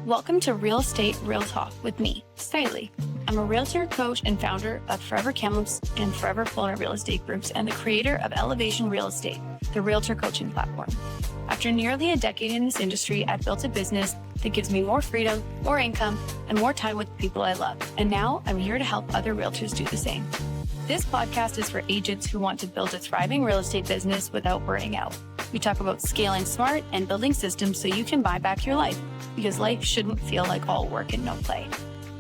Welcome to Real Estate Real Talk with me, Skyleigh. I'm a realtor, coach, and founder of Forever Kamloops and Forever Kelowna Real Estate Groups and the creator of Elevation Real Estate, the realtor coaching platform. After nearly a decade in this industry, I've built a business that gives me more freedom, more income, and more time with the people I love. And now I'm here to help other realtors do the same. This podcast is for agents who want to build a thriving real estate business without burning out. We talk about scaling smart and building systems so you can buy back your life, because life shouldn't feel like all work and no play.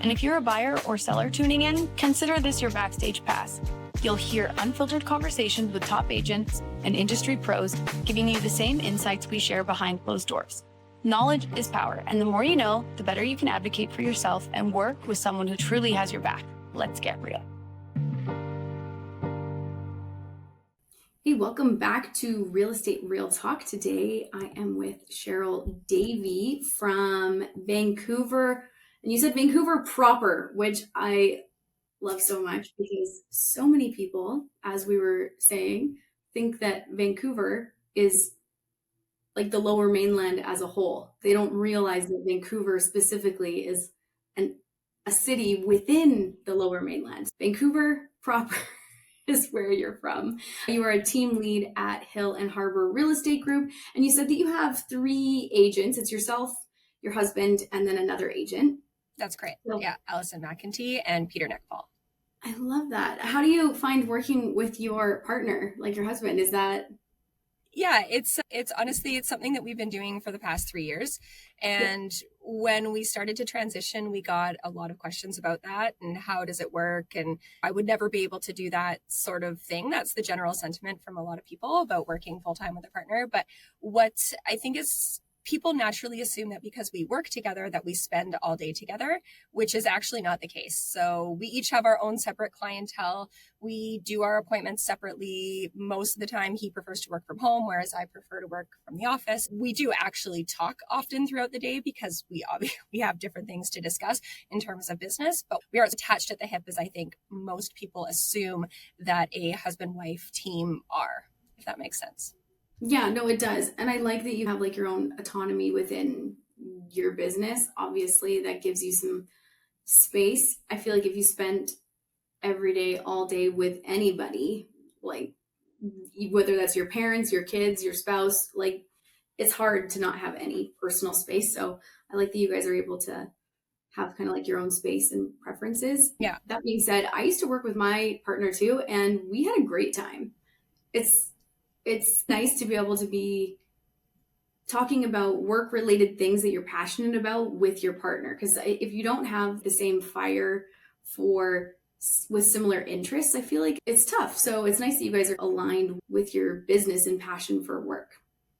And if you're a buyer or seller tuning in, consider this your backstage pass. You'll hear unfiltered conversations with top agents and industry pros, giving you the same insights we share behind closed doors. Knowledge is power, and the more you know, the better you can advocate for yourself and work with someone who truly has your back. Let's get real. Hey, welcome back to Real Estate Real Talk. Today I am with Cheryl Davie from Vancouver. And you said Vancouver proper, which I love so much because so many people, as we were saying, think that Vancouver is like the Lower Mainland as a whole. They don't realize that Vancouver specifically is a city within the Lower Mainland. Vancouver proper is where you're from. You are a team lead at Hill and Harbor Real Estate Group, and you said that you have 3 agents. It's yourself, your husband, and then another agent. That's great. Yeah, Allison McEntee and Peter Neckfall. I love that. How do you find working with your partner, like your husband? Is that... Yeah, it's honestly, it's something that we've been doing for the past 3 years. And when we started to transition, we got a lot of questions about that and how does it work? And I would never be able to do that sort of thing. That's the general sentiment from a lot of people about working full-time with a partner. But what I think is people naturally assume that because we work together that we spend all day together, which is actually not the case. So we each have our own separate clientele. We do our appointments separately. Most of the time he prefers to work from home, whereas I prefer to work from the office. We do actually talk often throughout the day because we have different things to discuss in terms of business, but we are as attached at the hip as I think most people assume that a husband-wife team are, if that makes sense. Yeah, no, it does. And I like that you have like your own autonomy within your business. Obviously, that gives you some space. I feel like if you spend every day, all day with anybody, like whether that's your parents, your kids, your spouse, like it's hard to not have any personal space. So I like that you guys are able to have kind of like your own space and preferences. Yeah. That being said, I used to work with my partner too, and we had a great time. It's nice to be able to be talking about work-related things that you're passionate about with your partner. Because if you don't have the same fire with similar interests, I feel like it's tough. So it's nice that you guys are aligned with your business and passion for work,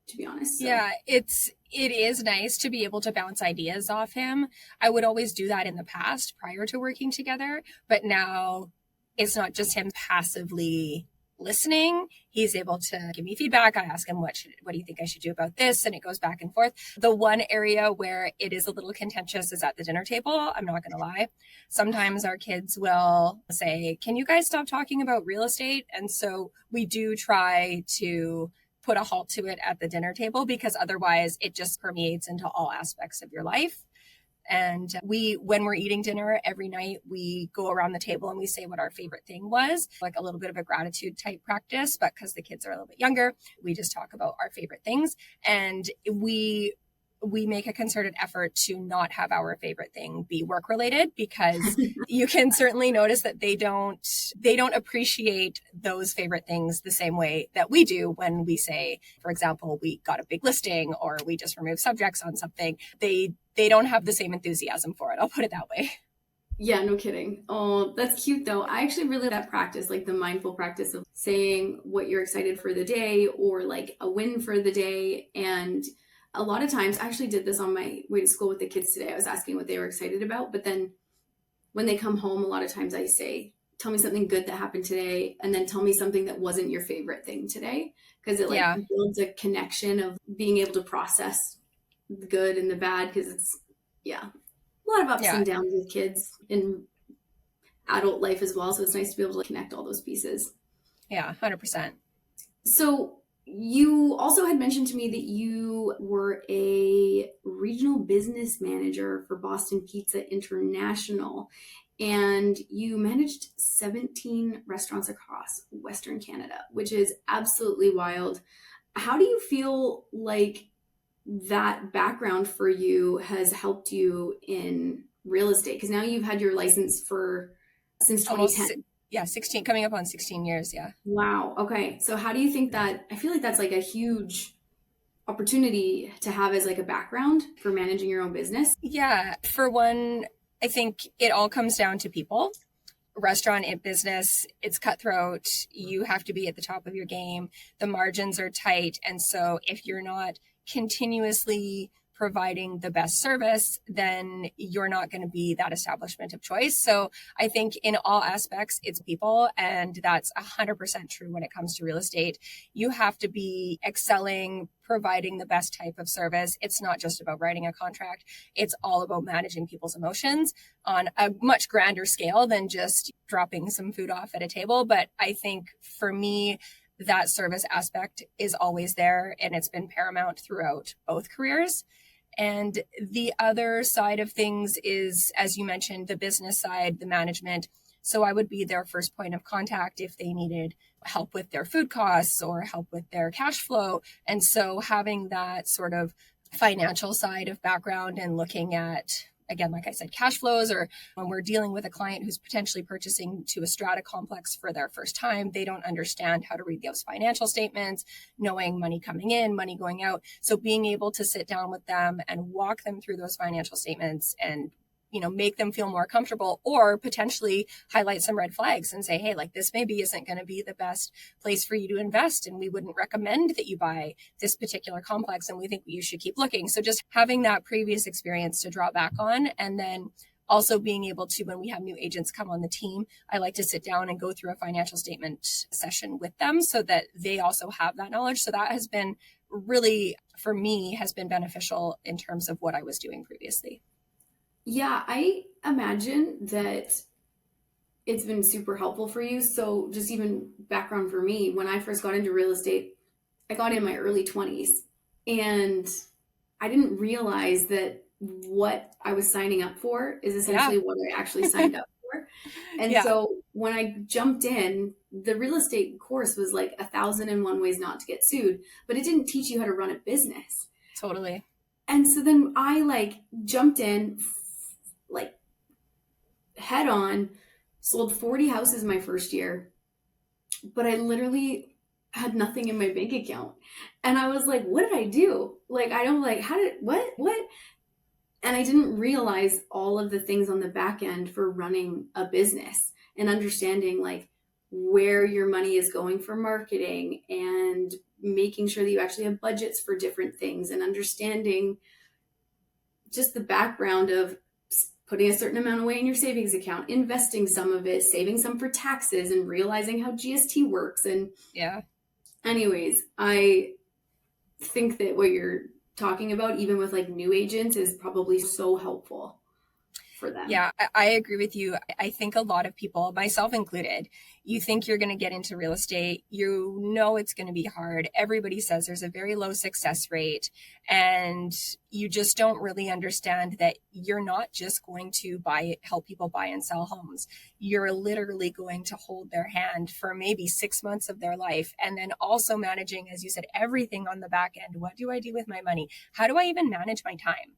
to be honest. So. Yeah, it is nice to be able to bounce ideas off him. I would always do that in the past prior to working together. But now it's not just him passively listening. He's able to give me feedback. I ask him, what do you think I should do about this? And it goes back and forth. The one area where it is a little contentious is at the dinner table. I'm not going to lie. Sometimes our kids will say, can you guys stop talking about real estate? And so we do try to put a halt to it at the dinner table because otherwise it just permeates into all aspects of your life. And when we're eating dinner every night, we go around the table and we say what our favorite thing was, like a little bit of a gratitude type practice, but because the kids are a little bit younger, we just talk about our favorite things. And we make a concerted effort to not have our favorite thing be work related, because you can certainly notice that they don't appreciate those favorite things the same way that we do when we say, for example, we got a big listing or we just removed subjects on something. They don't have the same enthusiasm for it. I'll put it that way. Yeah, no kidding. Oh, that's cute though. I actually really like that practice, like the mindful practice of saying what you're excited for the day or like a win for the day. And a lot of times, I actually did this on my way to school with the kids today. I was asking what they were excited about. But then when they come home, a lot of times I say, tell me something good that happened today. And then tell me something that wasn't your favorite thing today. Because it builds a connection of being able to process the good and the bad. Because it's, a lot of ups and downs with kids in adult life as well. So it's nice to be able to connect all those pieces. Yeah, 100%. So you also had mentioned to me that you were a regional business manager for Boston Pizza International, and you managed 17 restaurants across Western Canada, which is absolutely wild. How do you feel like that background for you has helped you in real estate? Because now you've had your license for since Almost 2010. 16, coming up on 16 years. Yeah. Wow. Okay. So how do you think that, I feel like that's like a huge opportunity to have as like a background for managing your own business? Yeah. For one, I think it all comes down to people. Restaurant business, it's cutthroat. You have to be at the top of your game. The margins are tight. And so if you're not continuously providing the best service, then you're not going to be that establishment of choice. So I think in all aspects, it's people. And that's 100% true when it comes to real estate. You have to be excelling, providing the best type of service. It's not just about writing a contract. It's all about managing people's emotions on a much grander scale than just dropping some food off at a table. But I think for me, that service aspect is always there, and it's been paramount throughout both careers. And the other side of things is, as you mentioned, the business side, the management. So I would be their first point of contact if they needed help with their food costs or help with their cash flow. And so having that sort of financial side of background and looking at, again, like I said, cash flows, or when we're dealing with a client who's potentially purchasing to a strata complex for their first time, they don't understand how to read those financial statements, knowing money coming in, money going out. So being able to sit down with them and walk them through those financial statements and make them feel more comfortable, or potentially highlight some red flags and say, hey, like this maybe isn't going to be the best place for you to invest. And we wouldn't recommend that you buy this particular complex. And we think you should keep looking. So just having that previous experience to draw back on. And then also being able to, when we have new agents come on the team, I like to sit down and go through a financial statement session with them so that they also have that knowledge. So that has been really, for me, has been beneficial in terms of what I was doing previously. Yeah, I imagine that it's been super helpful for you. So just even background for me, when I first got into real estate, I got in my early 20s, and I didn't realize that what I was signing up for is essentially what I actually signed up for. And so when I jumped in, the real estate course was like 1,001 ways not to get sued, but it didn't teach you how to run a business. Totally. And so then I jumped in head on, sold 40 houses my first year, but I literally had nothing in my bank account. And I was like, what did I do? What? And I didn't realize all of the things on the back end for running a business and understanding where your money is going for marketing and making sure that you actually have budgets for different things and understanding just the background of putting a certain amount away in your savings account, investing some of it, saving some for taxes, and realizing how GST works. And anyways, I think that what you're talking about, even with new agents, is probably so helpful for them. Yeah, I agree with you. I think a lot of people, myself included, you think you're going to get into real estate, it's going to be hard. Everybody says there's a very low success rate, and you just don't really understand that you're not just going to help people buy and sell homes. You're literally going to hold their hand for maybe 6 months of their life. And then also managing, as you said, everything on the back end. What do I do with my money? How do I even manage my time?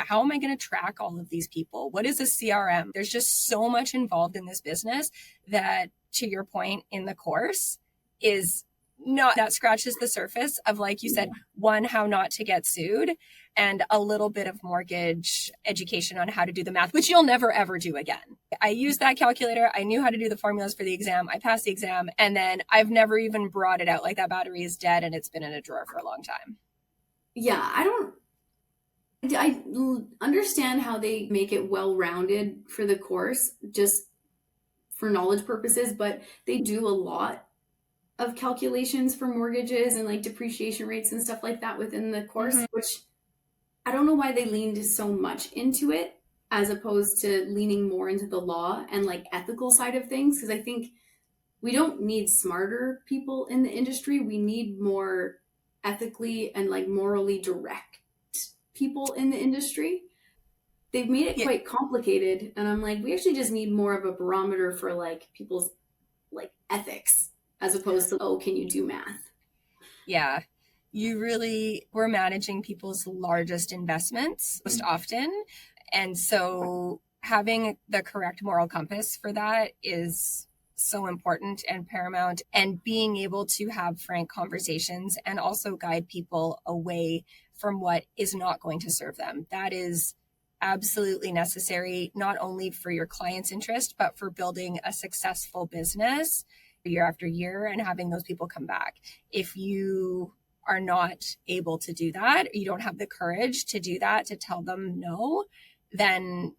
How am I going to track all of these people? What is a CRM? There's just so much involved in this business that, to your point in the course, is not that scratches the surface of, like you said, one, how not to get sued, and a little bit of mortgage education on how to do the math, which you'll never, ever do again. I used that calculator. I knew how to do the formulas for the exam. I passed the exam, and then I've never even brought it out. That battery is dead and it's been in a drawer for a long time. Yeah, I understand how they make it well-rounded for the course, just for knowledge purposes, but they do a lot of calculations for mortgages and depreciation rates and stuff like that within the course, which I don't know why they leaned so much into it as opposed to leaning more into the law and ethical side of things. Because I think we don't need smarter people in the industry. We need more ethically and like morally direct people in the industry. They've made it quite complicated. And I'm like, we actually just need more of a barometer for like people's like ethics as opposed to, oh, can you do math? Yeah. We're managing people's largest investments most often. And so having the correct moral compass for that is so important and paramount, and being able to have frank conversations and also guide people away from what is not going to serve them. That is absolutely necessary, not only for your client's interest, but for building a successful business year after year and having those people come back. If you are not able to do that, you don't have the courage to do that, to tell them no, then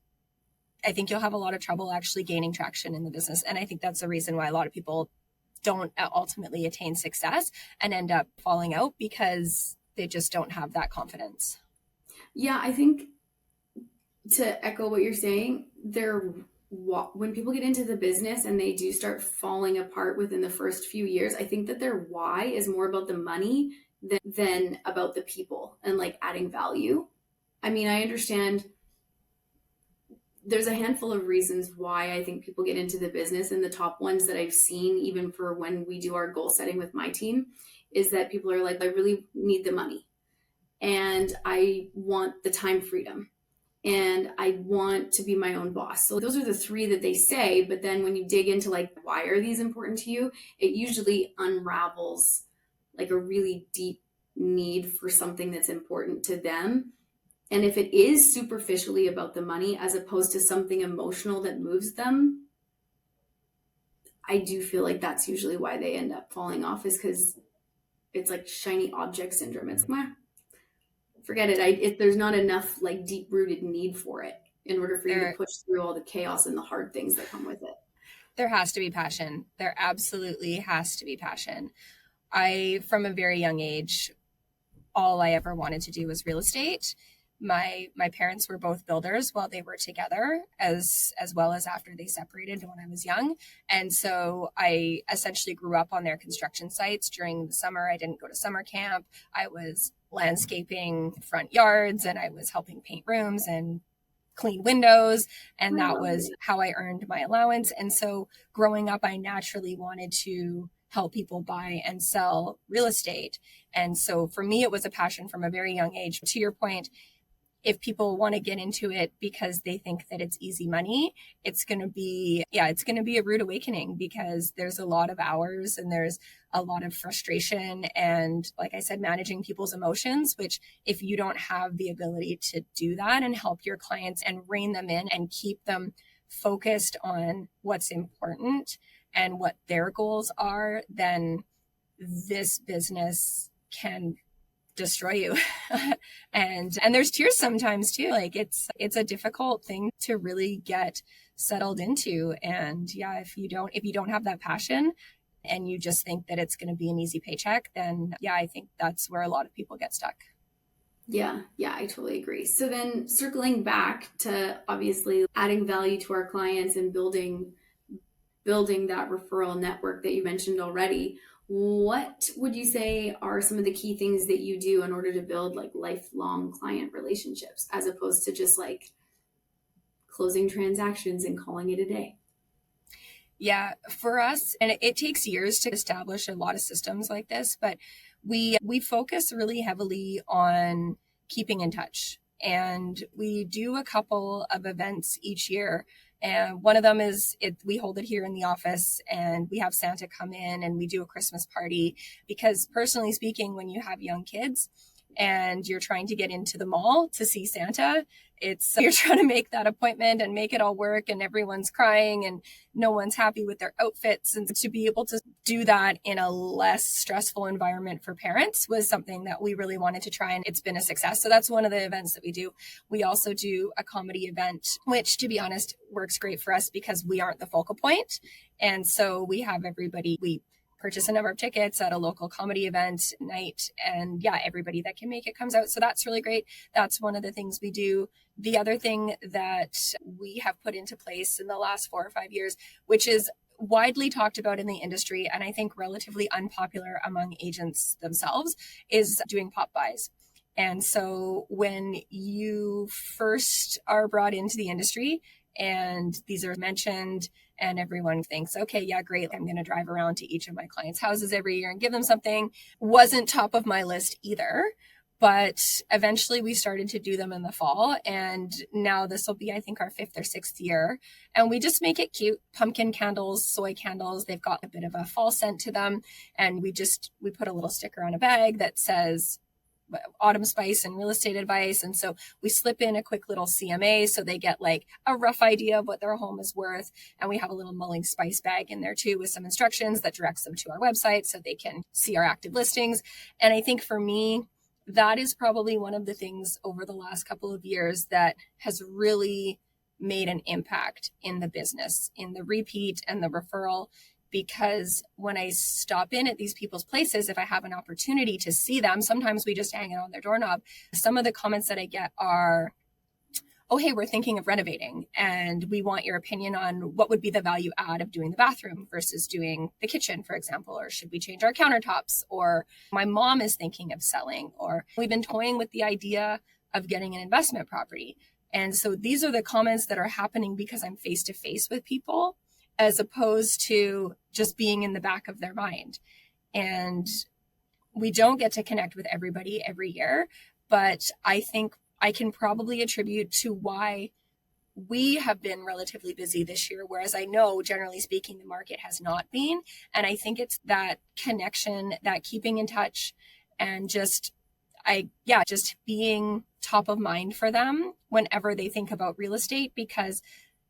I think you'll have a lot of trouble actually gaining traction in the business. And I think that's the reason why a lot of people don't ultimately attain success and end up falling out, because they just don't have that confidence. Yeah, I think to echo what you're saying, when people get into the business and they do start falling apart within the first few years, I think that their why is more about the money than about the people and like adding value. I mean, I understand there's a handful of reasons why I think people get into the business, and the top ones that I've seen, even for when we do our goal setting with my team, is that people are like, I really need the money and I want the time freedom and I want to be my own boss. So those are the three that they say. But then when you dig into like, why are these important to you? It usually unravels like a really deep need for something that's important to them. And if it is superficially about the money as opposed to something emotional that moves them, I do feel like that's usually why they end up falling off, is because it's like shiny object syndrome. It's forget it. There's not enough like deep rooted need for it in order for you to push through all the chaos and the hard things that come with it. There has to be passion. There absolutely has to be passion. From a very young age, all I ever wanted to do was real estate. My parents were both builders while they were together, as well as after they separated when I was young. And so I essentially grew up on their construction sites during the summer. I didn't go to summer camp. I was landscaping front yards, and I was helping paint rooms and clean windows. And that was how I earned my allowance. And so growing up, I naturally wanted to help people buy and sell real estate. And so for me, it was a passion from a very young age. To your point, if people want to get into it because they think that it's easy money, it's going to be a rude awakening, because there's a lot of hours and there's a lot of frustration. And like I said, managing people's emotions, which if you don't have the ability to do that and help your clients and rein them in and keep them focused on what's important and what their goals are, then this business can destroy you. and there's tears sometimes too. Like it's a difficult thing to really get settled into. And yeah, if you don't have that passion and you just think that it's going to be an easy paycheck, then yeah, I think that's where a lot of people get stuck. Yeah, I totally agree. So then circling back to obviously adding value to our clients and building that referral network that you mentioned already, what would you say are some of the key things that you do in order to build like lifelong client relationships, as opposed to just like closing transactions and calling it a day? Yeah, for us, and it takes years to establish a lot of systems like this, but we focus really heavily on keeping in touch. And we do a couple of events each year. And one of them is we hold it here in the office, and we have Santa come in and we do a Christmas party, because personally speaking, when you have young kids and you're trying to get into the mall to see Santa, you're trying to make that appointment and make it all work, and everyone's crying and no one's happy with their outfits. And to be able to do that in a less stressful environment for parents was something that we really wanted to try, and it's been a success. So that's one of the events that we do. We also do a comedy event, which, to be honest, works great for us because we aren't the focal point. And so we have we purchase a number of tickets at a local comedy event night, and yeah, everybody that can make it comes out. So that's really great. That's one of the things we do. The other thing that we have put into place in the last 4 or 5 years, which is widely talked about in the industry, and I think relatively unpopular among agents themselves, is doing pop buys. And so when you first are brought into the industry and these are mentioned and everyone thinks, okay, yeah, great, I'm going to drive around to each of my clients' houses every year and give them something, wasn't top of my list either. But eventually we started to do them in the fall. And now this will be, I think, our 5th or 6th year. And we just make it cute. Pumpkin candles, soy candles. They've got a bit of a fall scent to them. And we put a little sticker on a bag that says autumn spice and real estate advice. And so we slip in a quick little CMA so they get like a rough idea of what their home is worth. And we have a little mulling spice bag in there too with some instructions that directs them to our website so they can see our active listings. And I think for me, that is probably one of the things over the last couple of years that has really made an impact in the business, in the repeat and the referral. Because when I stop in at these people's places, if I have an opportunity to see them, sometimes we just hang it on their doorknob. Some of the comments that I get are, oh, hey, we're thinking of renovating and we want your opinion on what would be the value add of doing the bathroom versus doing the kitchen, for example, or should we change our countertops? Or my mom is thinking of selling, or we've been toying with the idea of getting an investment property. And so these are the comments that are happening because I'm face to face with people, as opposed to just being in the back of their mind. And we don't get to connect with everybody every year, but I think I can probably attribute to why we have been relatively busy this year, whereas I know, generally speaking, the market has not been. And I think it's that connection, that keeping in touch, and just being top of mind for them whenever they think about real estate, because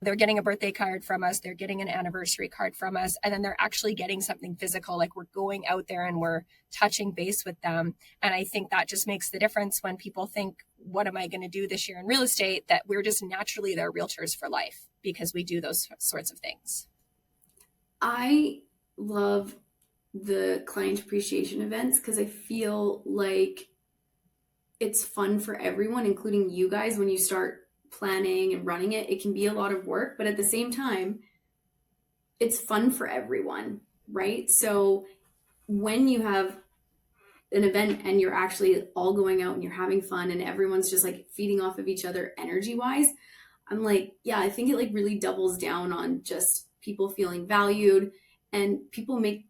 they're getting a birthday card from us, they're getting an anniversary card from us, and then they're actually getting something physical, like we're going out there and we're touching base with them. And I think that just makes the difference when people think, what am I going to do this year in real estate? That we're just naturally their realtors for life because we do those sorts of things. I love the client appreciation events because I feel like it's fun for everyone, including you guys. When you start planning and running it, it can be a lot of work, but at the same time, it's fun for everyone, right? So when you have an event and you're actually all going out and you're having fun and everyone's just like feeding off of each other energy wise, I'm like, yeah, I think it like really doubles down on just people feeling valued, and people make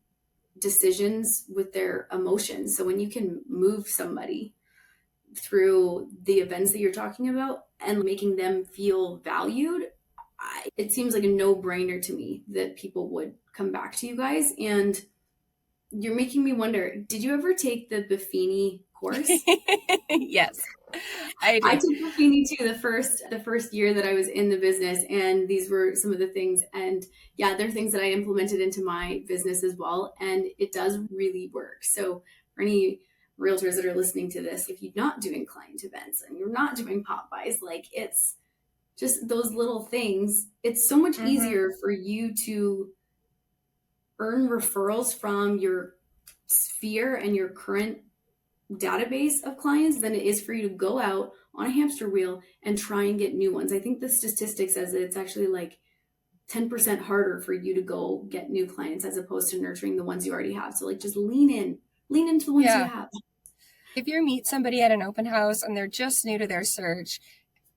decisions with their emotions. So when you can move somebody through the events that you're talking about and making them feel valued, it seems like a no-brainer to me that people would come back to you guys. And you're making me wonder, did you ever take the Buffini course? Yes, I did. I took Buffini too the first year that I was in the business, and these were some of the things. And yeah, they're things that I implemented into my business as well, and it does really work. So for any realtors that are listening to this, if you're not doing client events and you're not doing pop buys, like it's just those little things, it's so much easier for you to earn referrals from your sphere and your current database of clients than it is for you to go out on a hamster wheel and try and get new ones. I think the statistic says that it's actually like 10% harder for you to go get new clients as opposed to nurturing the ones you already have. So like just lean into the ones you have. If you meet somebody at an open house and they're just new to their search,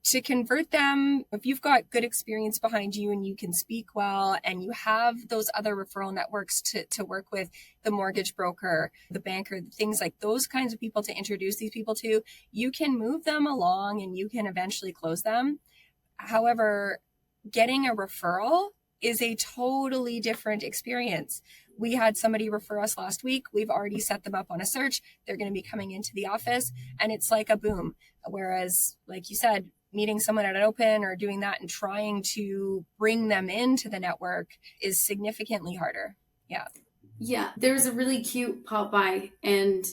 to convert them, if you've got good experience behind you and you can speak well and you have those other referral networks to work with, the mortgage broker, the banker, things like those kinds of people to introduce these people to, you can move them along and you can eventually close them. However, getting a referral is a totally different experience. We had somebody refer us last week. We've already set them up on a search. They're going to be coming into the office and it's like a boom. Whereas, like you said, meeting someone at an open or doing that and trying to bring them into the network is significantly harder. Yeah. There's a really cute pop by, and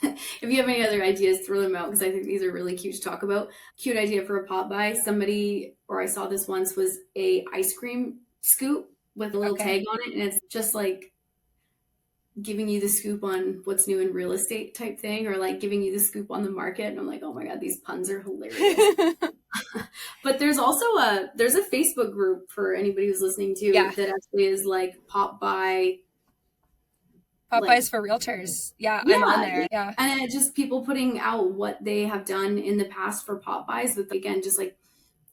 if you have any other ideas, throw them out because I think these are really cute to talk about. Cute idea for a pop by. Somebody, or I saw this once, was a ice cream scoop with a little tag on it, and it's just like giving you the scoop on what's new in real estate type thing, or like giving you the scoop on the market. And I'm like, oh my God, these puns are hilarious. But But there's also there's a Facebook group for anybody who's listening to Yeah. that actually is like pop by. Popeyes for realtors. Yeah, I'm on there. Yeah. And just people putting out what they have done in the past for Popeyes with, again, just like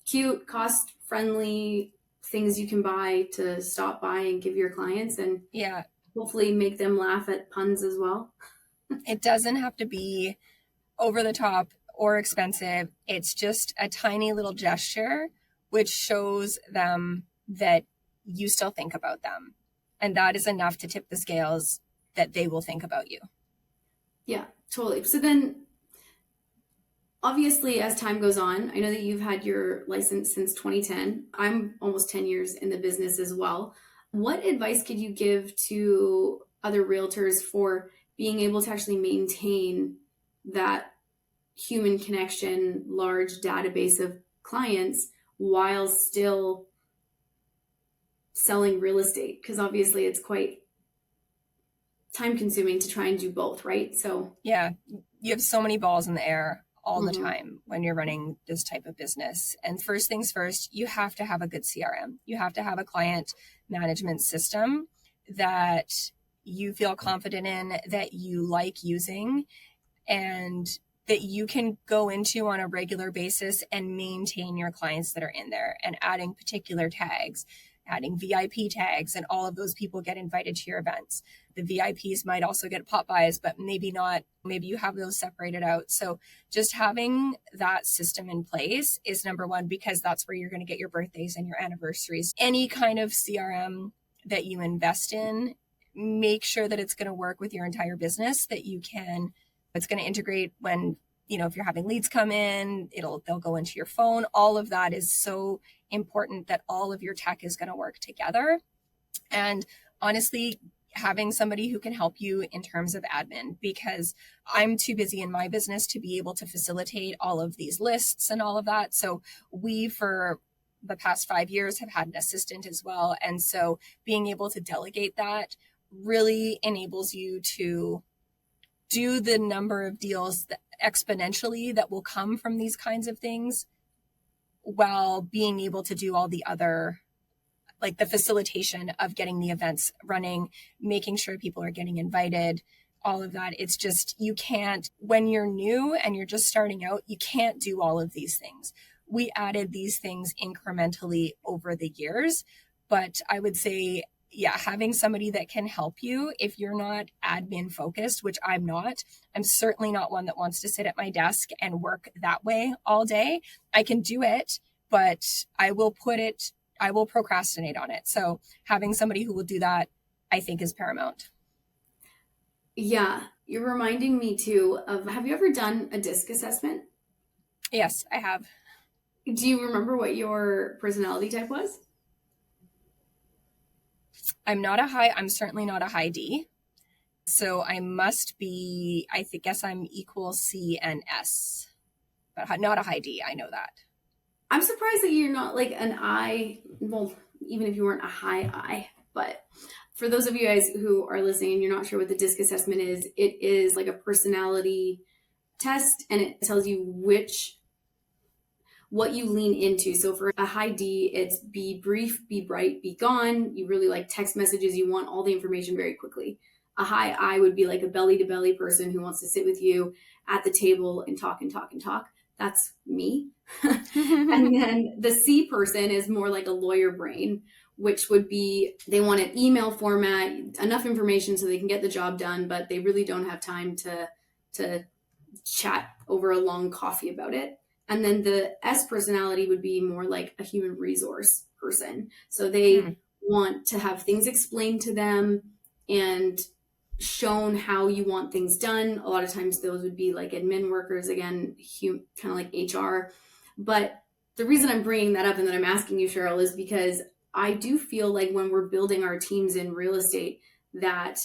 cute, cost friendly things you can buy to stop by and give your clients, and Yeah. hopefully make them laugh at puns as well. It doesn't have to be over the top or expensive. It's just a tiny little gesture which shows them that you still think about them. And that is enough to tip the scales that they will think about you. Yeah, totally. So then obviously, as time goes on, I know that you've had your license since 2010. I'm almost 10 years in the business as well. What advice could you give to other realtors for being able to actually maintain that human connection, large database of clients while still selling real estate? Because obviously it's quite time consuming to try and do both, right? So yeah, you have so many balls in the air all the Mhm. time when you're running this type of business. And first things first, you have to have a good CRM. You have to have a client management system that you feel confident in, that you like using, and that you can go into on a regular basis and maintain your clients that are in there, and adding particular tags, adding VIP tags, and all of those people get invited to your events. The VIPs might also get Popeyes, but maybe not. Maybe you have those separated out. So just having that system in place is number one, because that's where you're going to get your birthdays and your anniversaries. Any kind of CRM that you invest in, make sure that it's going to work with your entire business, that it's going to integrate when, if you're having leads come in, they'll go into your phone. All of that is so important, that all of your tech is going to work together. And honestly, having somebody who can help you in terms of admin, because I'm too busy in my business to be able to facilitate all of these lists and all of that. So we, for the past 5 years, have had an assistant as well. And so being able to delegate that really enables you to do the number of deals exponentially that will come from these kinds of things, while being able to do all the other, like the facilitation of getting the events running, making sure people are getting invited, all of that. It's just, you can't, when you're new and you're just starting out, you can't do all of these things. We added these things incrementally over the years, but I would say, yeah, having somebody that can help you if you're not admin focused, which I'm not. I'm certainly not one that wants to sit at my desk and work that way all day. I can do it, but I will procrastinate on it. So having somebody who will do that, I think, is paramount. Yeah, you're reminding me too of, have you ever done a DISC assessment? Yes, I have. Do you remember what your personality type was? I'm certainly not a high D. So I must be, guess I'm equal C and S, but not a high D. I know that. I'm surprised that you're not like an I, well, even if you weren't a high I, but for those of you guys who are listening and you're not sure what the DISC assessment is, it is like a personality test, and it tells you what you lean into. So for a high D, it's be brief, be bright, be gone. You really like text messages. You want all the information very quickly. A high I would be like a belly to belly person who wants to sit with you at the table and talk and talk and talk. That's me. And then the C person is more like a lawyer brain, which would be, they want an email format, enough information so they can get the job done, but they really don't have time to chat over a long coffee about it. And then the S personality would be more like a human resource person. So they want to have things explained to them and shown how you want things done. A lot of times those would be like admin workers, again, kind of like HR. But the reason I'm bringing that up and that I'm asking you, Cheryl, is because I do feel like when we're building our teams in real estate, that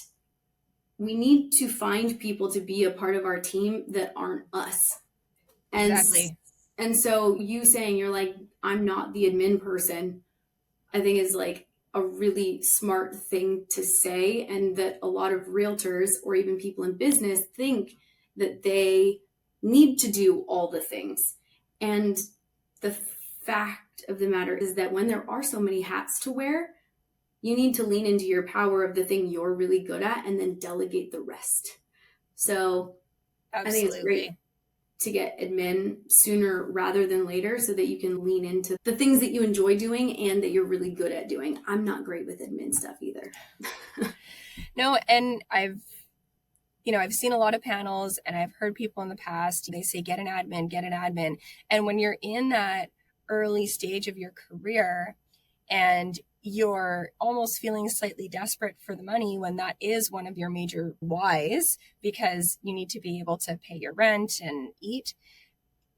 we need to find people to be a part of our team that aren't us. And exactly. And so you saying you're like, I'm not the admin person, I think is like a really smart thing to say. And that a lot of realtors or even people in business think that they need to do all the things. And the fact of the matter is that when there are so many hats to wear, you need to lean into your power of the thing you're really good at and then delegate the rest. So Absolutely. I think it's great to get admin sooner rather than later so that you can lean into the things that you enjoy doing and that you're really good at doing. I'm not great with admin stuff either. No, and I've seen a lot of panels and I've heard people in the past, they say, get an admin. And when you're in that early stage of your career and you're almost feeling slightly desperate for the money when that is one of your major whys because you need to be able to pay your rent and eat,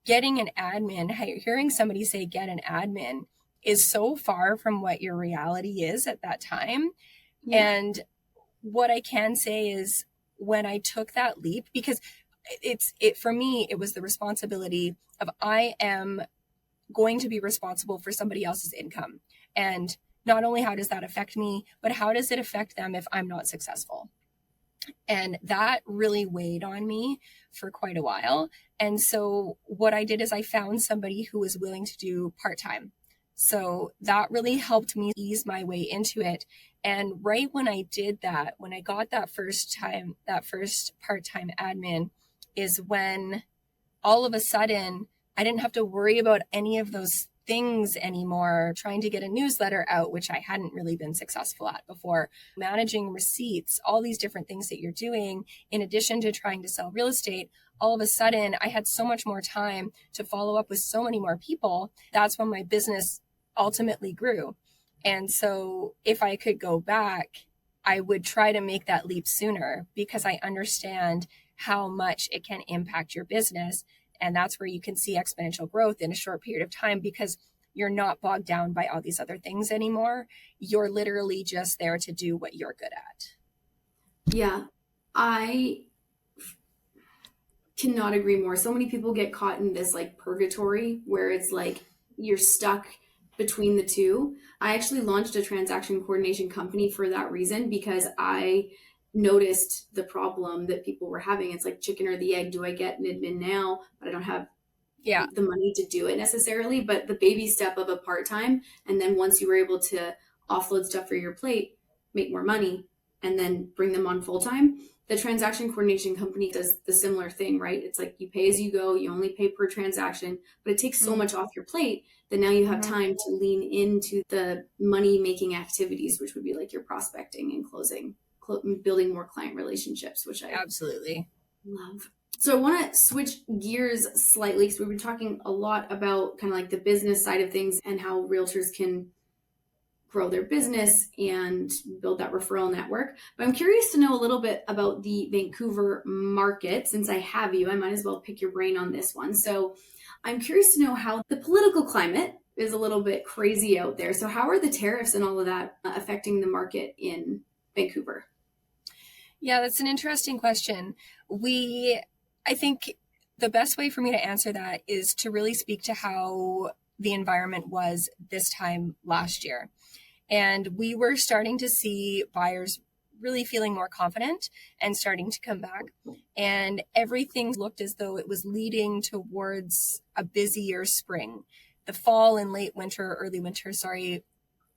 getting an admin, hearing somebody say get an admin is so far from what your reality is at that time. Yeah. And what I can say is when I took that leap, because for me, it was the responsibility of I am going to be responsible for somebody else's income. And not only how does that affect me, but how does it affect them if I'm not successful? And that really weighed on me for quite a while. And so what I did is I found somebody who was willing to do part-time. So that really helped me ease my way into it. And right when I did that, when I got that first part-time admin, is when all of a sudden I didn't have to worry about any of those things anymore, trying to get a newsletter out, which I hadn't really been successful at before, managing receipts, all these different things that you're doing, in addition to trying to sell real estate. All of a sudden, I had so much more time to follow up with so many more people. That's when my business ultimately grew. And so if I could go back, I would try to make that leap sooner because I understand how much it can impact your business. And that's where you can see exponential growth in a short period of time because you're not bogged down by all these other things anymore. You're literally just there to do what you're good at. Yeah, I cannot agree more. So many people get caught in this like purgatory where it's like you're stuck between the two. I actually launched a transaction coordination company for that reason because I noticed the problem that people were having. It's like chicken or the egg. Do I get an admin now, but I don't have the money to do it necessarily? But the baby step of a part-time, and then once you were able to offload stuff for your plate, make more money, and then bring them on full-time, the transaction coordination company does the similar thing, right? It's like you pay as you go, you only pay per transaction, but it takes so much off your plate that now you have time to lean into the money-making activities, which would be like your prospecting and closing, building more client relationships, which I absolutely love. So I want to switch gears slightly because we've been talking a lot about kind of like the business side of things and how realtors can grow their business and build that referral network. But I'm curious to know a little bit about the Vancouver market. Since I have you, I might as well pick your brain on this one. So I'm curious to know how the political climate is a little bit crazy out there. So how are the tariffs and all of that affecting the market in Vancouver? Yeah, that's an interesting question. I think the best way for me to answer that is to really speak to how the environment was this time last year. And we were starting to see buyers really feeling more confident and starting to come back. And everything looked as though it was leading towards a busier spring. The fall and late winter, early winter,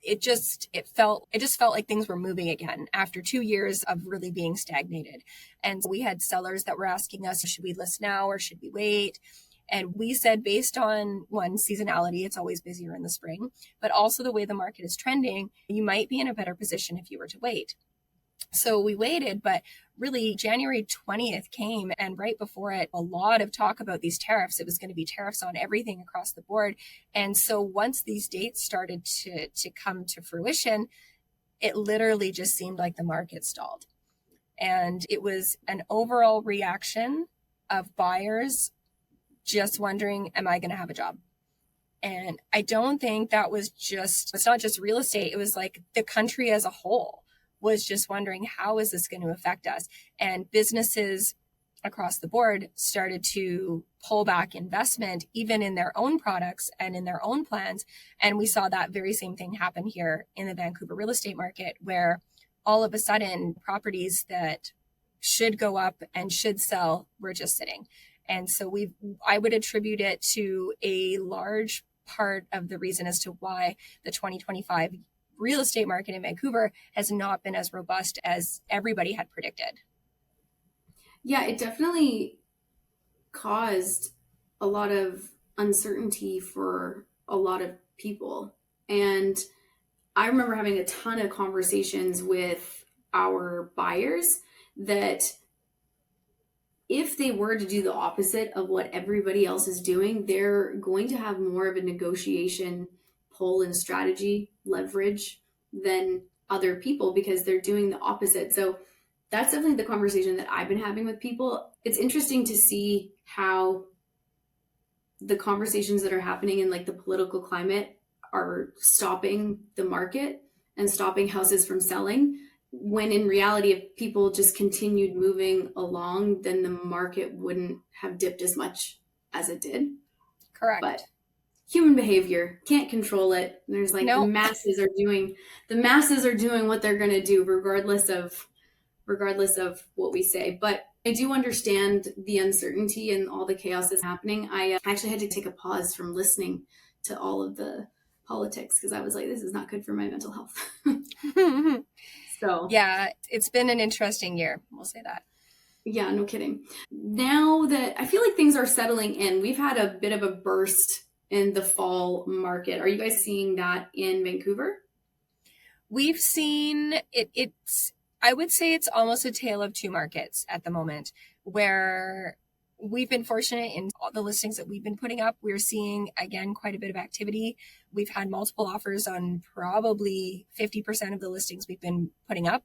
it just felt like things were moving again after 2 years of really being stagnated. And we had sellers that were asking us, should we list now or should we wait? And we said, based on one, seasonality, it's always busier in the spring, but also the way the market is trending, you might be in a better position if you were to wait. So we waited, but really January 20th came, and right before it, a lot of talk about these tariffs. It was going to be tariffs on everything across the board. And so once these dates started to come to fruition, it literally just seemed like the market stalled. And it was an overall reaction of buyers just wondering, am I going to have a job? And I don't think that was it's not just real estate. It was like the country as a whole was just wondering, how is this going to affect us? And businesses across the board started to pull back investment, even in their own products and in their own plans. And we saw that very same thing happen here in the Vancouver real estate market, where all of a sudden properties that should go up and should sell were just sitting. And so I would attribute it to a large part of the reason as to why the 2025 real estate market in Vancouver has not been as robust as everybody had predicted. Yeah, it definitely caused a lot of uncertainty for a lot of people. And I remember having a ton of conversations with our buyers that if they were to do the opposite of what everybody else is doing, they're going to have more of a negotiation pull and strategy leverage than other people because they're doing the opposite. So that's definitely the conversation that I've been having with people. It's interesting to see how the conversations that are happening in like the political climate are stopping the market and stopping houses from selling, when in reality, if people just continued moving along, then the market wouldn't have dipped as much as it did. Correct. But human behavior, can't control it. There's like the masses are doing what they're going to do regardless of what we say. But I do understand the uncertainty and all the chaos that's happening. I actually had to take a pause from listening to all of the politics because I was like, this is not good for my mental health. So yeah, it's been an interesting year. We'll say that. Yeah, no kidding. Now that I feel like things are settling in, we've had a bit of a burst in the fall market. Are you guys seeing that in Vancouver? We've seen it. I would say it's almost a tale of two markets at the moment, where we've been fortunate in all the listings that we've been putting up. We're seeing, again, quite a bit of activity. We've had multiple offers on probably 50% of the listings we've been putting up,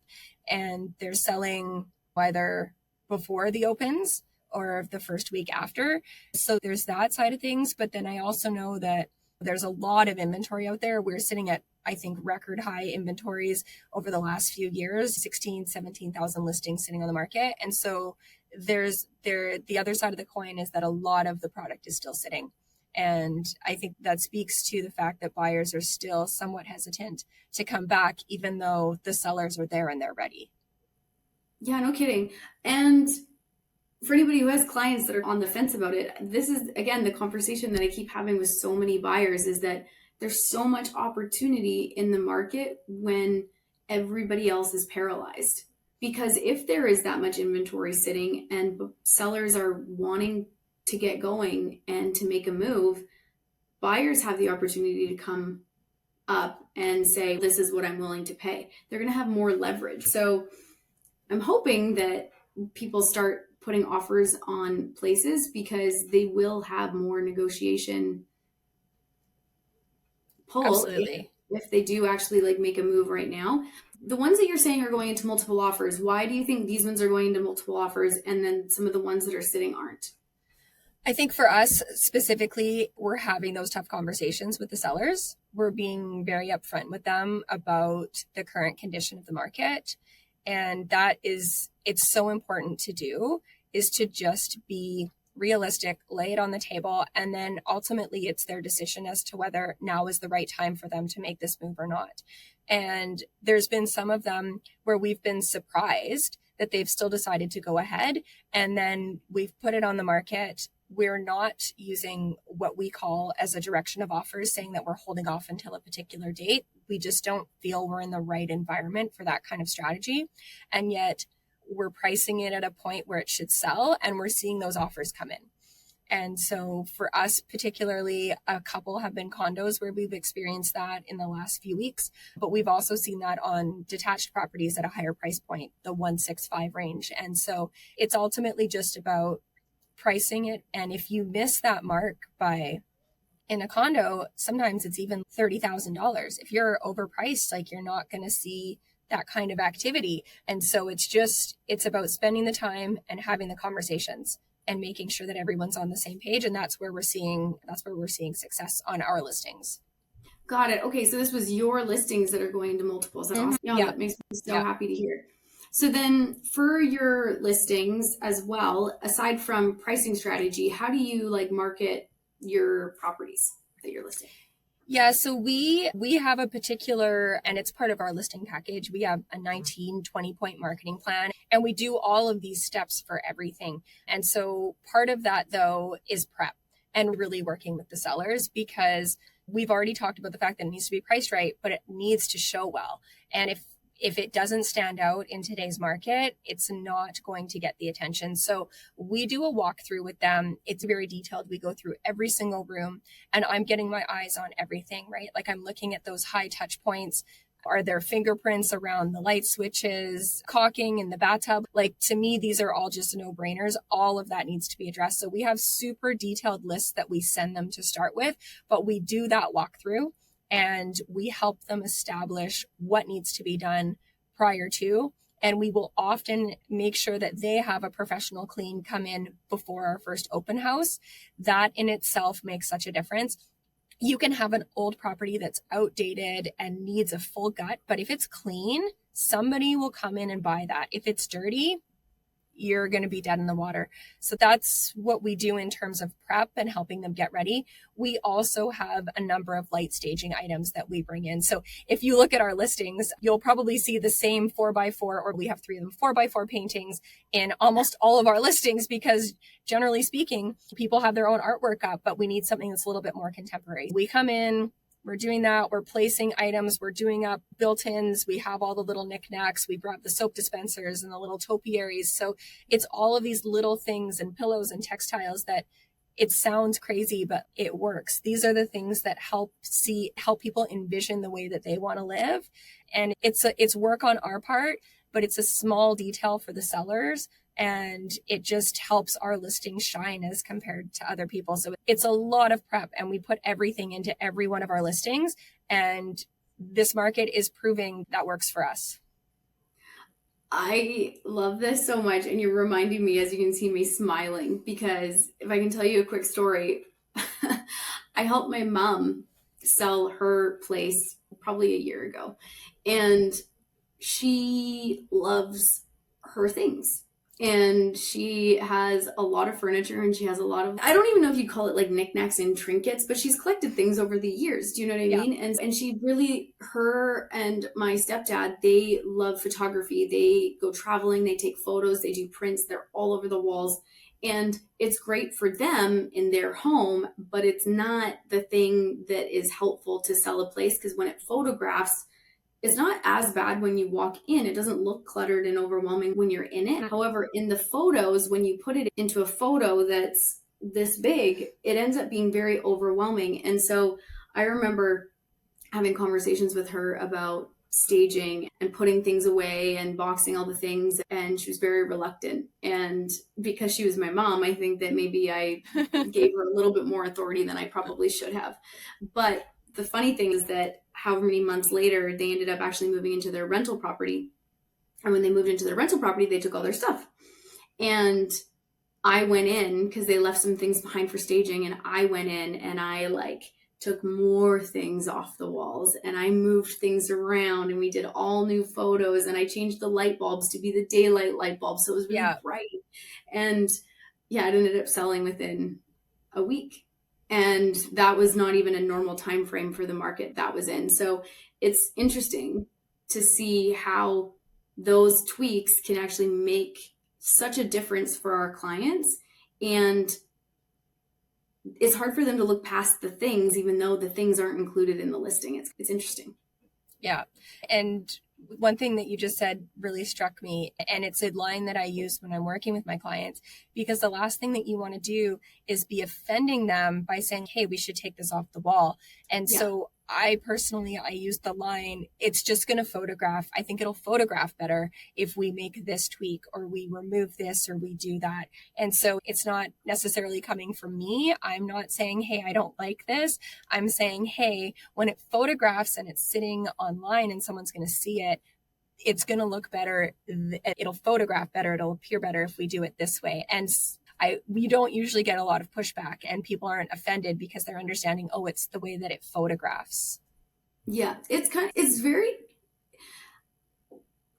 and they're selling either before the opens or the first week after. So there's that side of things. But then I also know that there's a lot of inventory out there. We're sitting at, I think, record high inventories over the last few years, 17,000 listings sitting on the market. And so the other side of the coin is that a lot of the product is still sitting. And I think that speaks to the fact that buyers are still somewhat hesitant to come back, even though the sellers are there and they're ready. Yeah, no kidding. And for anybody who has clients that are on the fence about it, this is, again, the conversation that I keep having with so many buyers is that there's so much opportunity in the market when everybody else is paralyzed. Because if there is that much inventory sitting and sellers are wanting to get going and to make a move, buyers have the opportunity to come up and say, this is what I'm willing to pay. They're going to have more leverage. So I'm hoping that people start putting offers on places because they will have more negotiation pull. Absolutely. If they do actually like make a move right now. The ones that you're saying are going into multiple offers, why do you think these ones are going into multiple offers and then some of the ones that are sitting aren't? I think for us specifically, we're having those tough conversations with the sellers. We're being very upfront with them about the current condition of the market. And it's so important to do, is to just be realistic, lay it on the table, and then ultimately it's their decision as to whether now is the right time for them to make this move or not. And there's been some of them where we've been surprised that they've still decided to go ahead. And then we've put it on the market. We're not using what we call as a direction of offers, saying that we're holding off until a particular date. We just don't feel we're in the right environment for that kind of strategy. And yet we're pricing it at a point where it should sell, and we're seeing those offers come in. And so for us, particularly, a couple have been condos where we've experienced that in the last few weeks, but we've also seen that on detached properties at a higher price point, the 165 range. And so it's ultimately just about pricing it. And if you miss that mark by, in a condo, sometimes it's even $30,000. If you're overpriced, like, you're not going to see that kind of activity. And so it's about spending the time and having the conversations and making sure that everyone's on the same page. And that's where we're seeing success on our listings. Got it. Okay. So this was your listings that are going into multiples. That's awesome. Yeah, that makes me so happy to hear. So then for your listings as well, aside from pricing strategy, how do you like market your properties that you're listing? Yeah, so we have a particular, and it's part of our listing package. We have a 20 point marketing plan, and we do all of these steps for everything. And so part of that, though, is prep and really working with the sellers, because we've already talked about the fact that it needs to be priced right, but it needs to show well. And if it doesn't stand out in today's market, it's not going to get the attention. So we do a walkthrough with them. It's very detailed. We go through every single room, and I'm getting my eyes on everything, right? Like I'm looking at those high touch points. Are there fingerprints around the light switches, caulking in the bathtub? Like, to me, these are all just no-brainers. All of that needs to be addressed. So we have super detailed lists that we send them to start with, but we do that walkthrough and we help them establish what needs to be done prior to. And we will often make sure that they have a professional clean come in before our first open house. That in itself makes such a difference. You can have an old property that's outdated and needs a full gut, but if it's clean, somebody will come in and buy that. If it's dirty, you're going to be dead in the water. So that's what we do in terms of prep and helping them get ready. We also have a number of light staging items that we bring in. So if you look at our listings, you'll probably see the same 4x4, or we have 3 of them 4x4 paintings in almost all of our listings, because generally speaking, people have their own artwork up, but we need something that's a little bit more contemporary. We come in, we're doing that. We're placing items. We're doing up built-ins. We have all the little knickknacks. We brought the soap dispensers and the little topiaries. So it's all of these little things and pillows and textiles that it sounds crazy, but it works. These are the things that help people envision the way that they want to live. And it's work on our part, but it's a small detail for the sellers. And it just helps our listing shine as compared to other people. So it's a lot of prep, and we put everything into every one of our listings. And this market is proving that works for us. I love this so much. And you're reminding me, as you can see me smiling, because if I can tell you a quick story, I helped my mom sell her place probably a year ago. And she loves her things. And she has a lot of furniture, and she has a lot of, I don't even know if you'd call it like knickknacks and trinkets, but she's collected things over the years. Do you know what I mean? And she really, her and my stepdad, they love photography. They go traveling, they take photos, they do prints, they're all over the walls. And it's great for them in their home, but it's not the thing that is helpful to sell a place, because when it photographs, it's not as bad when you walk in. It doesn't look cluttered and overwhelming when you're in it. However, in the photos, when you put it into a photo that's this big, it ends up being very overwhelming. And so I remember having conversations with her about staging and putting things away and boxing all the things. And she was very reluctant. And because she was my mom, I think that maybe I gave her a little bit more authority than I probably should have. But the funny thing is that however many months later, they ended up actually moving into their rental property. And when they moved into their rental property, they took all their stuff. And I went in because they left some things behind for staging. And I went in and I took more things off the walls, and I moved things around, and we did all new photos, and I changed the light bulbs to be the daylight light bulbs. So it was really bright. And it ended up selling within a week. And that was not even a normal time frame for the market that was in. So it's interesting to see how those tweaks can actually make such a difference for our clients. And it's hard for them to look past the things, even though the things aren't included in the listing. It's interesting. Yeah. And one thing that you just said really struck me, and it's a line that I use when I'm working with my clients, because the last thing that you want to do is be offending them by saying, hey, we should take this off the wall. And so I use the line, it's just going to photograph. I think it'll photograph better if we make this tweak, or we remove this, or we do that. And so it's not necessarily coming from me. I'm not saying, hey, I don't like this. I'm saying, hey, when it photographs and it's sitting online and someone's going to see it, it's going to look better. It'll photograph better. It'll appear better if we do it this way. And we don't usually get a lot of pushback, and people aren't offended because they're understanding, oh, it's the way that it photographs. Yeah,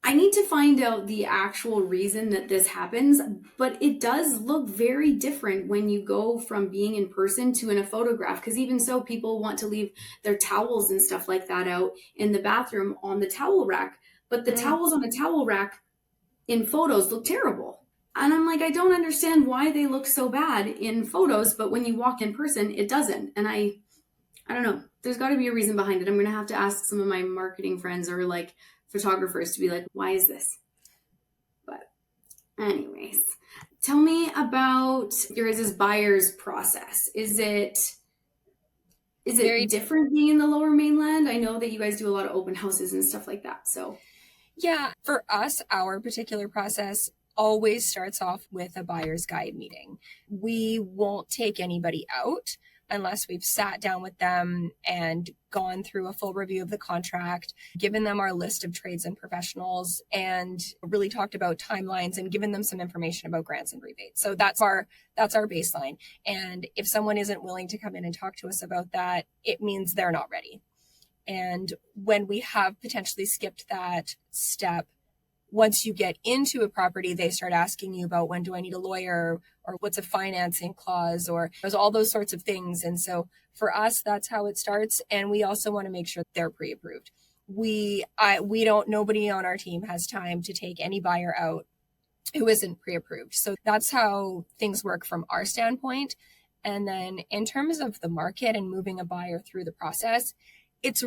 I need to find out the actual reason that this happens, but it does look very different when you go from being in person to in a photograph. Because even so, people want to leave their towels and stuff like that out in the bathroom on the towel rack, but the towels on the towel rack in photos look terrible. And I'm like, I don't understand why they look so bad in photos, but when you walk in person, it doesn't. And I I don't know. There's got to be a reason behind it. I'm going to have to ask some of my marketing friends or like photographers to be like, why is this? But anyways, tell me about your guys' buyer's process. Is it Very different being in the Lower Mainland? I know that you guys do a lot of open houses and stuff like that. So Yeah, for us, our particular process always starts off with a buyer's guide meeting. We won't take anybody out unless we've sat down with them and gone through a full review of the contract, given them our list of trades and professionals, and really talked about timelines and given them some information about grants and rebates. So that's our baseline. And if someone isn't willing to come in and talk to us about that, it means they're not ready. And when we have potentially skipped that step, once you get into a property, they start asking you about when do I need a lawyer or what's a financing clause or there's all those sorts of things. And so for us, that's how it starts. And we also want to make sure they're pre-approved. Nobody on our team has time to take any buyer out who isn't pre-approved. So that's how things work from our standpoint. And then in terms of the market and moving a buyer through the process, it's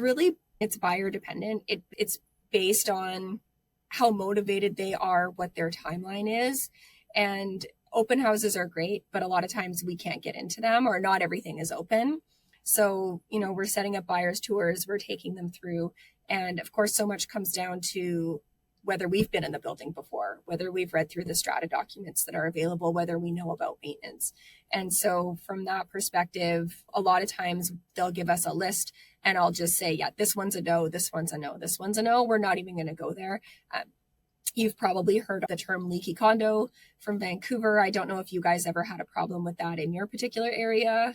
buyer dependent. It's based on how motivated they are, what their timeline is. And open houses are great, but a lot of times we can't get into them or not everything is open. So, we're setting up buyers tours, we're taking them through. And of course, so much comes down to whether we've been in the building before, whether we've read through the strata documents that are available, whether we know about maintenance. And so from that perspective, a lot of times they'll give us a list and I'll just say, yeah, this one's a no, this one's a no, this one's a no. We're not even going to go there. You've probably heard the term leaky condo from Vancouver. I don't know if you guys ever had a problem with that in your particular area.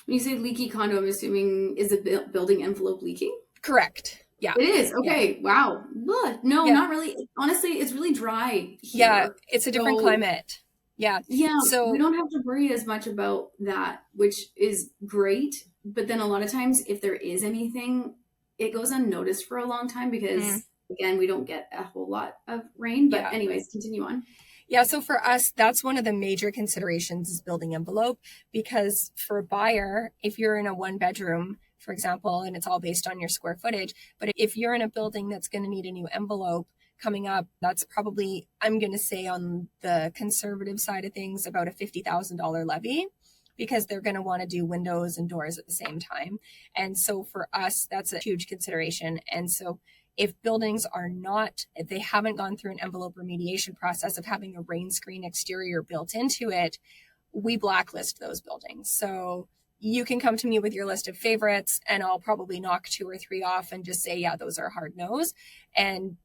when you say leaky condo, I'm assuming is the building envelope leaking? Correct. Yeah. It is. Okay. Yeah. Wow. Ugh. No, Yeah. Not really. Honestly, it's really dry here. Yeah. It's a different climate. Yeah. Yeah. So we don't have to worry as much about that, which is great. But then a lot of times if there is anything, it goes unnoticed for a long time because again, we don't get a whole lot of rain. But anyways, continue on. Yeah, so for us, that's one of the major considerations is building envelope, because for a buyer, if you're in a one bedroom, for example, and it's all based on your square footage, but if you're in a building that's going to need a new envelope coming up, that's probably, I'm going to say on the conservative side of things, about a $50,000 levy, because they're going to want to do windows and doors at the same time. And so for us, that's a huge consideration. And so if buildings if they haven't gone through an envelope remediation process of having a rain screen exterior built into it, we blacklist those buildings. So you can come to me with your list of favorites and I'll probably knock 2 or 3 off and just say, yeah, those are hard no's. And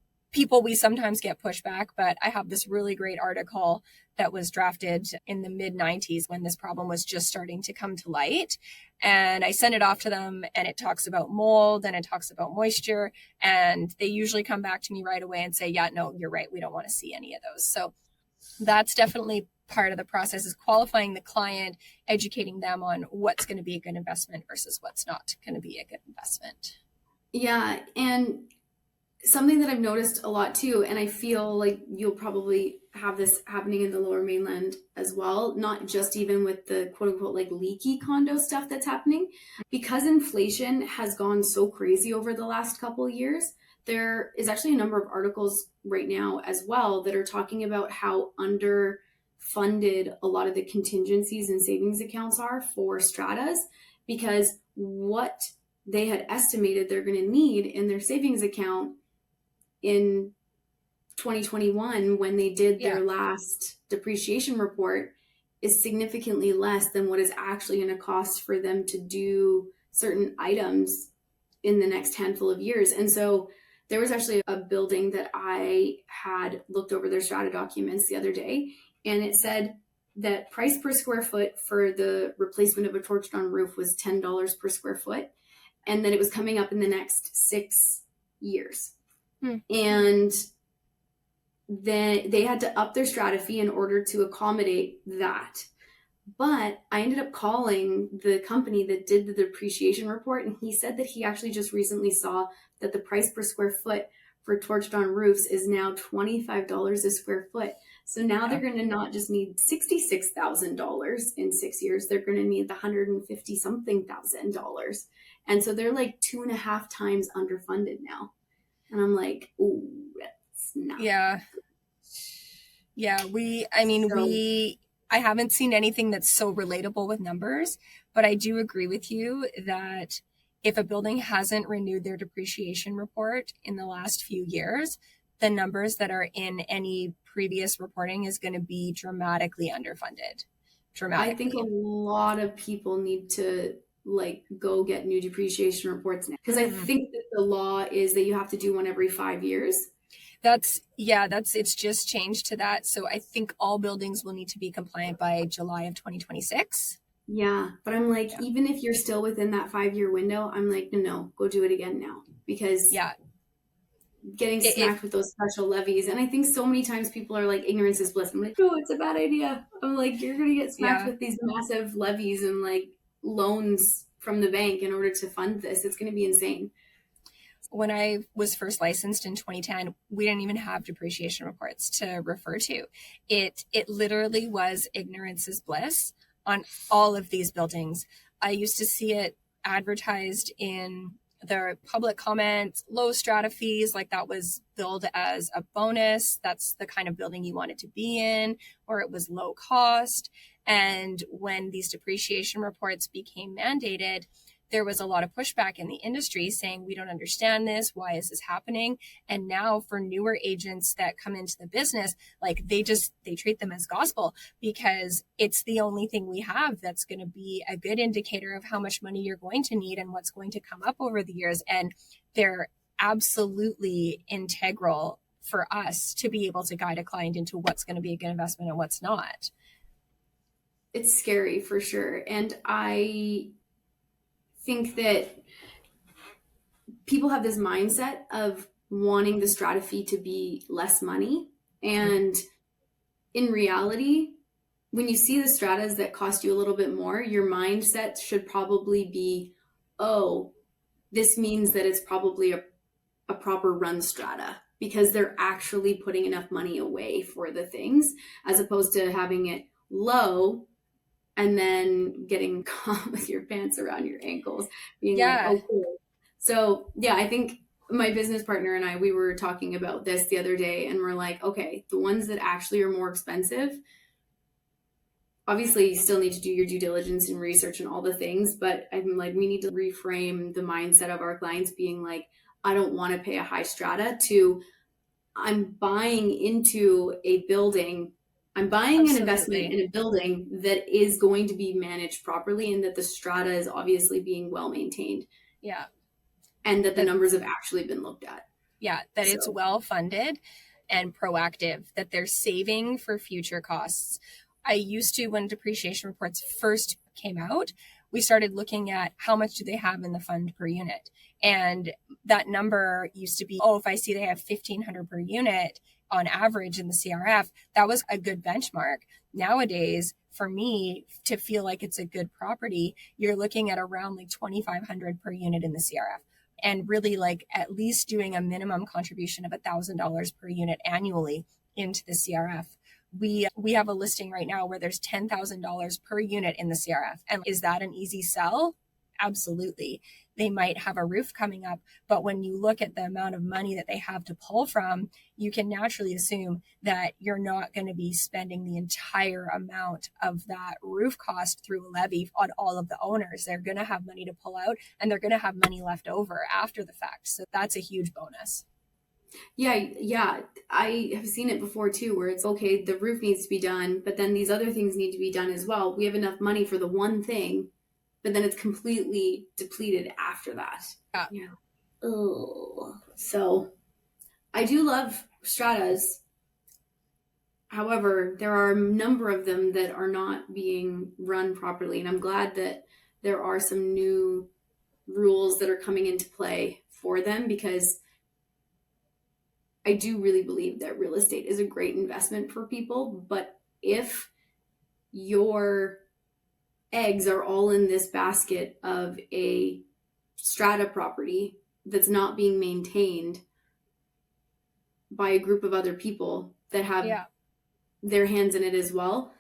we sometimes get pushback, but I have this really great article that was drafted in the mid-90s when this problem was just starting to come to light. And I send it off to them and it talks about mold and it talks about moisture. And they usually come back to me right away and say, yeah, no, you're right. We don't want to see any of those. So that's definitely part of the process, is qualifying the client, educating them on what's going to be a good investment versus what's not going to be a good investment. Yeah. And something that I've noticed a lot too, and I feel like you'll probably have this happening in the Lower Mainland as well, not just even with the quote unquote like leaky condo stuff that's happening, because inflation has gone so crazy over the last couple of years. There is actually a number of articles right now as well that are talking about how underfunded a lot of the contingencies and savings accounts are for stratas, because what they had estimated they're going to need in their savings account in 2021 when they did their last depreciation report is significantly less than what is actually going to cost for them to do certain items in the next handful of years. And so there was actually a building that I had looked over their strata documents the other day, and it said that price per square foot for the replacement of a torched on roof was $10 per square foot, and that it was coming up in the next 6 years. And then they had to up their strata fee in order to accommodate that. But I ended up calling the company that did the depreciation report, and he said that he actually just recently saw that the price per square foot for torched on roofs is now $25 a square foot. So now Yeah. they're going to not just need $66,000 in 6 years, they're going to need the 150 something thousand dollars. And so they're like 2.5 times underfunded now. And I'm like, oh, that's not. Yeah. Yeah. I haven't seen anything that's so relatable with numbers, but I do agree with you that if a building hasn't renewed their depreciation report in the last few years, the numbers that are in any previous reporting is going to be dramatically underfunded. I think a lot of people need to like go get new depreciation reports now, because I think that the law is that you have to do one every 5 years. It's just changed to that. So I think all buildings will need to be compliant by July of 2026. Yeah. But I'm like, even if you're still within that 5-year window, I'm like, no, go do it again now, because getting smacked with those special levies. And I think so many times people are like, ignorance is bliss. I'm like, no, it's a bad idea. I'm like, you're going to get smacked with these massive levies and like loans from the bank in order to fund this. It's going to be insane. When I was first licensed in 2010, we didn't even have depreciation reports to refer to. It literally was ignorance is bliss on all of these buildings. I used to see it advertised in the public comments, low strata fees, like that was billed as a bonus. That's the kind of building you wanted to be in, or it was low cost. And when these depreciation reports became mandated, there was a lot of pushback in the industry saying, we don't understand this. Why is this happening? And now for newer agents that come into the business, like they treat them as gospel, because it's the only thing we have that's going to be a good indicator of how much money you're going to need and what's going to come up over the years. And they're absolutely integral for us to be able to guide a client into what's going to be a good investment and what's not. It's scary for sure. And I think that people have this mindset of wanting the strata fee to be less money. And in reality, when you see the stratas that cost you a little bit more, your mindset should probably be, oh, this means that it's probably a proper run strata, because they're actually putting enough money away for the things, as opposed to having it low and then getting caught with your pants around your ankles, being like, oh, cool. So yeah, I think my business partner and I, we were talking about this the other day, and we're like, okay, the ones that actually are more expensive, obviously you still need to do your due diligence and research and all the things, but I'm like, we need to reframe the mindset of our clients being like, I don't want to pay a high strata, to I'm buying into a building. I'm buying an investment in a building that is going to be managed properly, and that the strata is obviously being well maintained. Yeah. And that the numbers have actually been looked at. Yeah, that it's well funded and proactive, that they're saving for future costs. I used to, when depreciation reports first came out, we started looking at how much do they have in the fund per unit. And that number used to be, if I see they have $1,500 per unit on average in the CRF, that was a good benchmark. Nowadays, for me to feel like it's a good property, you're looking at around like $2,500 per unit in the CRF. And really like at least doing a minimum contribution of $1,000 per unit annually into the CRF. We have a listing right now where there's $10,000 per unit in the CRF. And is that an easy sell? Absolutely. They might have a roof coming up, but when you look at the amount of money that they have to pull from, you can naturally assume that you're not going to be spending the entire amount of that roof cost through a levy on all of the owners. They're going to have money to pull out, and they're going to have money left over after the fact. So that's a huge bonus. Yeah. I have seen it before too, where it's okay, the roof needs to be done, but then these other things need to be done as well. We have enough money for the one thing, but then it's completely depleted after that. Yeah. Oh, so I do love stratas. However, there are a number of them that are not being run properly. And I'm glad that there are some new rules that are coming into play for them, because I do really believe that real estate is a great investment for people. But if your eggs are all in this basket of a strata property that's not being maintained by a group of other people that have their hands in it as well,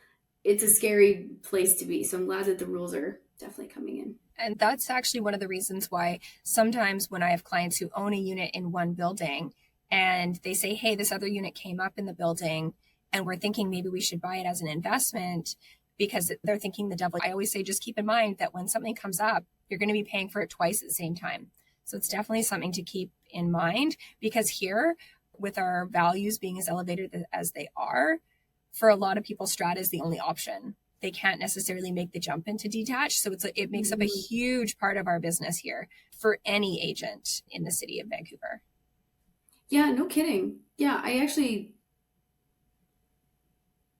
it's a scary place to be. So I'm glad that the rules are definitely coming in. And that's actually one of the reasons why sometimes when I have clients who own a unit in one building and they say, hey, this other unit came up in the building and we're thinking maybe we should buy it as an investment because they're thinking the devil. I always say, just keep in mind that when something comes up, you're going to be paying for it twice at the same time. So it's definitely something to keep in mind, because here, with our values being as elevated as they are, for a lot of people, strata is the only option. They can't necessarily make the jump into detached. So it makes up a huge part of our business here for any agent in the city of Vancouver. Yeah, no kidding. Yeah, I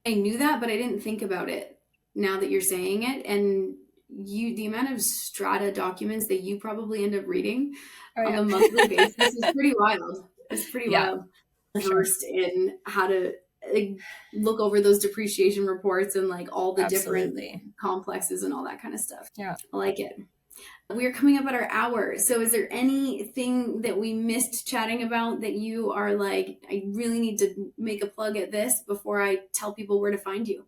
knew that, but I didn't think about it now that you're saying it. And the amount of strata documents that you probably end up reading on a monthly basis is pretty wild. It's pretty wild. Versed in how to look over those depreciation reports and like all the different complexes and all that kind of stuff. Yeah. I like it. We are coming up at our hour. So is there anything that we missed chatting about that you are like, I really need to make a plug at this before I tell people where to find you?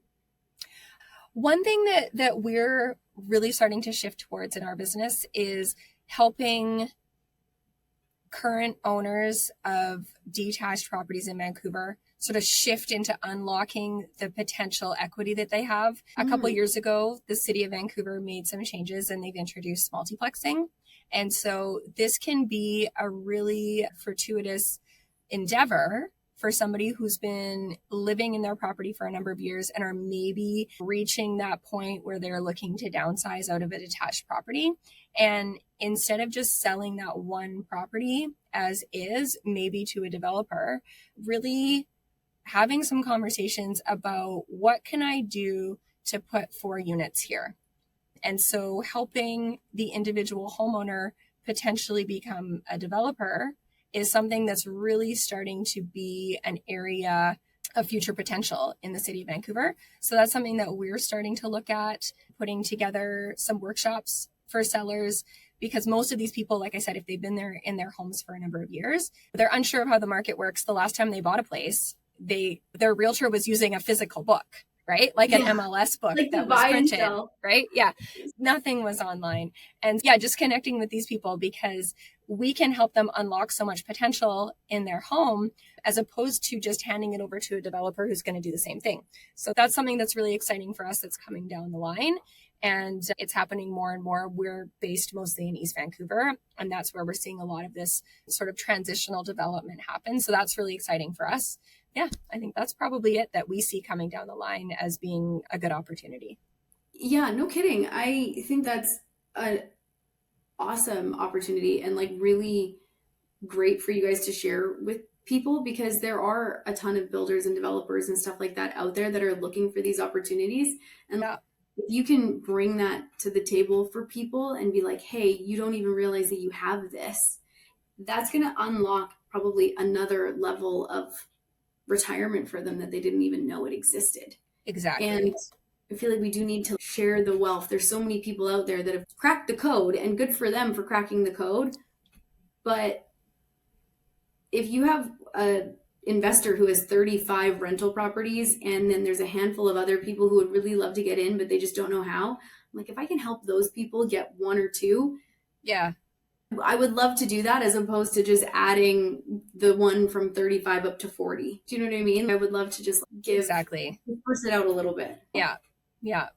One thing that we're really starting to shift towards in our business is helping current owners of detached properties in Vancouver sort of shift into unlocking the potential equity that they have. A couple of years ago, the city of Vancouver made some changes and they've introduced multiplexing. And so this can be a really fortuitous endeavor for somebody who's been living in their property for a number of years and are maybe reaching that point where they're looking to downsize out of a detached property. And instead of just selling that one property as is, maybe to a developer, really having some conversations about what can I do to put 4 units here. And so helping the individual homeowner potentially become a developer is something that's really starting to be an area of future potential in the city of Vancouver. So that's something that we're starting to look at, putting together some workshops for sellers, because most of these people, like I said, if they've been there in their homes for a number of years, they're unsure of how the market works. The last time they bought a place, their realtor was using a physical book, right? Like an MLS book like that was printed, right? Yeah. Nothing was online. And yeah, just connecting with these people, because we can help them unlock so much potential in their home as opposed to just handing it over to a developer who's going to do the same thing. So that's something that's really exciting for us that's coming down the line. And it's happening more and more. We're based mostly in East Vancouver, and that's where we're seeing a lot of this sort of transitional development happen. So that's really exciting for us. Yeah, I think that's probably it that we see coming down the line as being a good opportunity. Yeah, no kidding. I think that's an awesome opportunity and like really great for you guys to share with people, because there are a ton of builders and developers and stuff like that out there that are looking for these opportunities. And if you can bring that to the table for people and be like, hey, you don't even realize that you have this, that's going to unlock probably another level of retirement for them that they didn't even know it existed. Exactly. And I feel like we do need to share the wealth. There's so many people out there that have cracked the code, and good for them for cracking the code. But if you have an investor who has 35 rental properties, and then there's a handful of other people who would really love to get in, but they just don't know how, I'm like, if I can help those people get 1 or 2, yeah, I would love to do that, as opposed to just adding the one from 35 up to 40. Do you know what I mean? I would love to just push it out a little bit. Yeah. Yeah.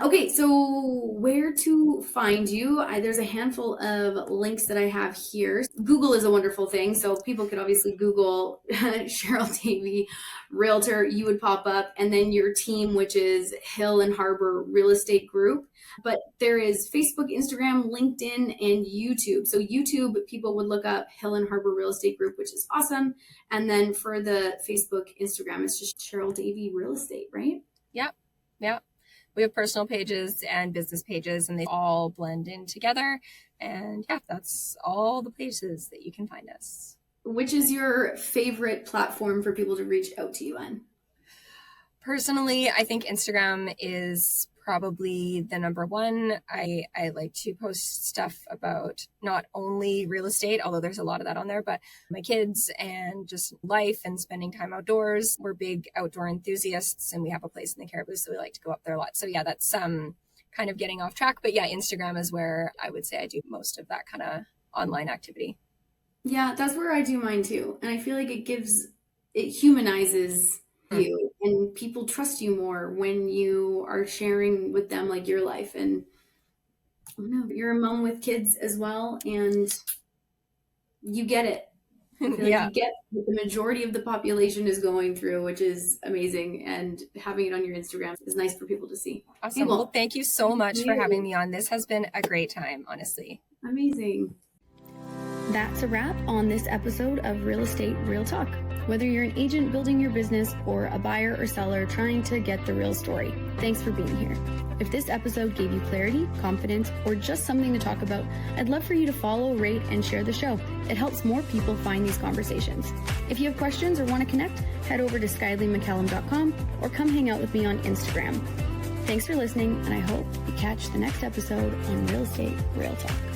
Okay, so where to find you? There's a handful of links that I have here. Google is a wonderful thing. So people could obviously Google Cheryl Davie, Realtor, you would pop up, and then your team, which is Hill and Harbor Real Estate Group. But there is Facebook, Instagram, LinkedIn, and YouTube. So YouTube, people would look up Hill and Harbor Real Estate Group, which is awesome. And then for the Facebook, Instagram, it's just Cheryl Davie Real Estate, right? Yeah. Yeah. We have personal pages and business pages, and they all blend in together. And yeah, that's all the places that you can find us. Which is your favorite platform for people to reach out to you on? Personally, I think Instagram is probably the number one. I like to post stuff about not only real estate, although there's a lot of that on there, but my kids and just life and spending time outdoors. We're big outdoor enthusiasts, and we have a place in the Caribou, so we like to go up there a lot. So yeah, that's kind of getting off track. But yeah, Instagram is where I would say I do most of that kind of online activity. Yeah, that's where I do mine too. And I feel like it humanizes you, and people trust you more when you are sharing with them like your life. And I don't know, you're a mom with kids as well, and you get it. I feel like you get what the majority of the population is going through, which is amazing. And having it on your Instagram is nice for people to see. Awesome. Hey, well, thank you so much for having me on. This has been a great time, honestly. Amazing. That's a wrap on this episode of Real Estate Real Talk. Whether you're an agent building your business or a buyer or seller trying to get the real story, thanks for being here. If this episode gave you clarity, confidence, or just something to talk about, I'd love for you to follow, rate, and share the show. It helps more people find these conversations. If you have questions or want to connect, head over to SkyleighMcCallum.com or come hang out with me on Instagram. Thanks for listening, and I hope you catch the next episode on Real Estate Real Talk.